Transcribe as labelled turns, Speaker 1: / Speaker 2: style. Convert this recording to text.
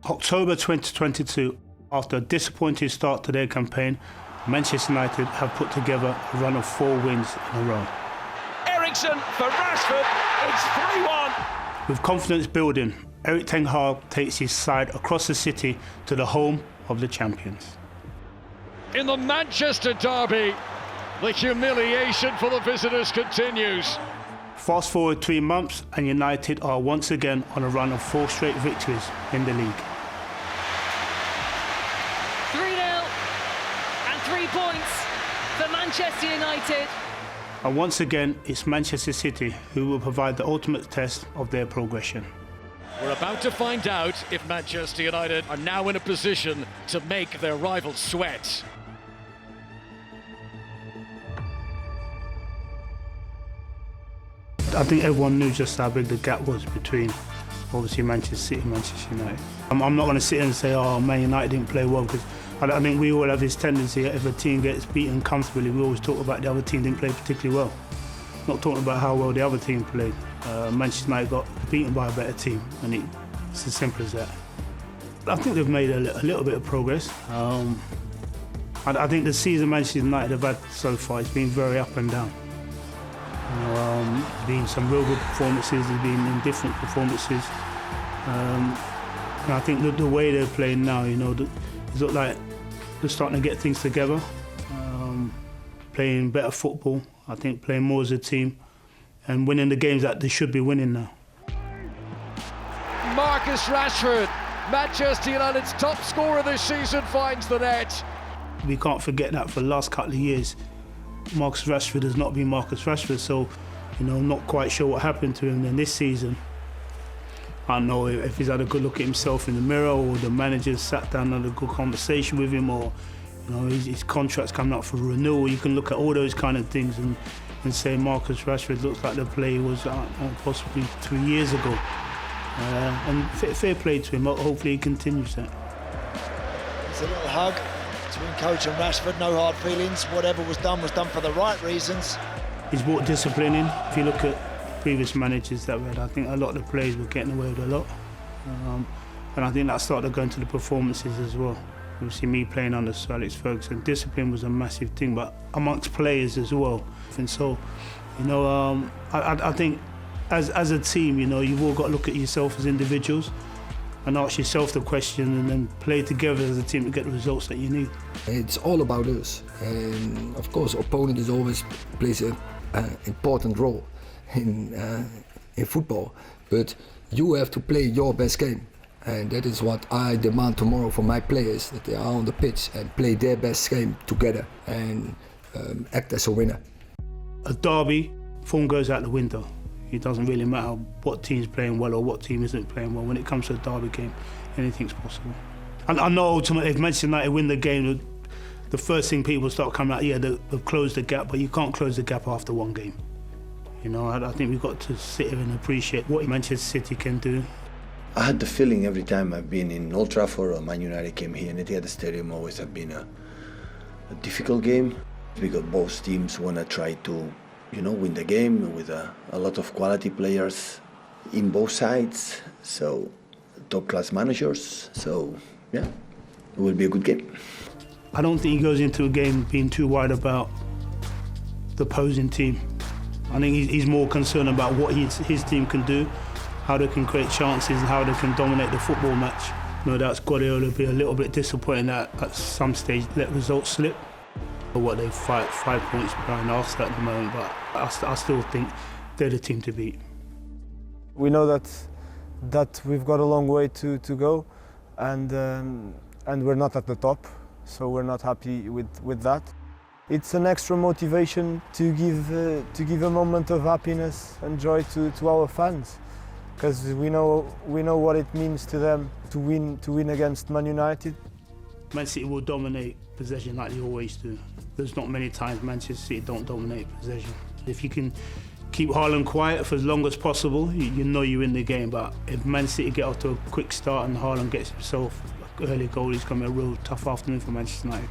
Speaker 1: October 2022, after a disappointing start to their campaign, Manchester United have put together a run of 4 wins in a row.
Speaker 2: Eriksen for Rashford, it's 3-1.
Speaker 1: With confidence building, Erik ten Hag takes his side across the city to the home of the champions.
Speaker 3: In the Manchester derby, the humiliation for the visitors continues.
Speaker 1: Fast forward 3 months and United are once again on a run of 4 straight victories in the league.
Speaker 4: 3-0 and 3 points for Manchester United.
Speaker 1: And once again, it's Manchester City who will provide the ultimate test of their progression.
Speaker 3: We're about to find out if Manchester United are now in a position to make their rivals sweat.
Speaker 1: I think everyone knew just how big the gap was between, obviously, Manchester City and Manchester United. I'm not going to sit and say, oh, Man United didn't play well, because I think we all have this tendency, if a team gets beaten comfortably, we always talk about the other team didn't play particularly well. Not talking about how well the other team played. Manchester United got beaten by a better team, and it's as simple as that. I think they've made a little bit of progress. I think the season Manchester United have had so far, it's been very up and down. Been some real good performances, there's been indifferent performances. And I think the way they're playing now, it looks like they're starting to get things together, playing better football, I think playing more as a team, and winning the games that they should be winning now.
Speaker 3: Marcus Rashford, Manchester United's top scorer this season, finds the net.
Speaker 1: We can't forget that for the last couple of years, Marcus Rashford has not been Marcus Rashford, so not quite sure what happened to him then this season. I don't know if he's had a good look at himself in the mirror, or the manager sat down and had a good conversation with him, or his contract's coming up for renewal. You can look at all those kind of things and say Marcus Rashford looks like the play he was possibly 3 years ago. And fair play to him, hopefully he continues that.
Speaker 5: It's a little hug between coach and Rashford, no hard feelings. Whatever was done for the right reasons.
Speaker 1: He's brought discipline in. If you look at previous managers that we had, I think a lot of the players were getting away with a lot. And I think that started going to the performances as well. Obviously me playing under Sir Alex Ferguson, discipline was a massive thing, but amongst players as well. And so, I think as a team, you've all got to look at yourself as individuals and ask yourself the question and then play together as a team to get the results that you need.
Speaker 6: It's all about us, and of course opponent is always plays an important role in football, but you have to play your best game, and that is what I demand tomorrow from my players, that they are on the pitch and play their best game together and act as a winner.
Speaker 1: A derby, form goes out the window. It doesn't really matter what team's playing well or what team isn't playing well. When it comes to a derby game, anything's possible. And I know ultimately if Manchester United win the game, the first thing people start coming out, they've closed the gap, but you can't close the gap after 1 game. I think we've got to sit here and appreciate what Manchester City can do.
Speaker 7: I had the feeling every time I've been in Old Trafford or Man United came here, and Etihad Stadium always have been a difficult game, because both teams want to try to win the game with a lot of quality players in both sides, so top-class managers, so yeah, it will be a good game.
Speaker 1: I don't think he goes into a game being too worried about the opposing team. I think he's more concerned about what his team can do, how they can create chances and how they can dominate the football match. No doubt Guardiola will be a little bit disappointed that at some stage let results slip. What they 5 points behind Arsenal at the moment, but I still think they're the team to beat.
Speaker 8: We know that we've got a long way to go, and we're not at the top, so we're not happy with that. It's an extra motivation to give a moment of happiness and joy to our fans, because we know what it means to them to win against Man United.
Speaker 1: Man City will dominate possession like they always do. There's not many times Manchester City don't dominate possession. If you can keep Haaland quiet for as long as possible, you know you're in the game. But if Man City get off to a quick start and Haaland gets himself an early goal, it's going to be a real tough afternoon for Manchester United.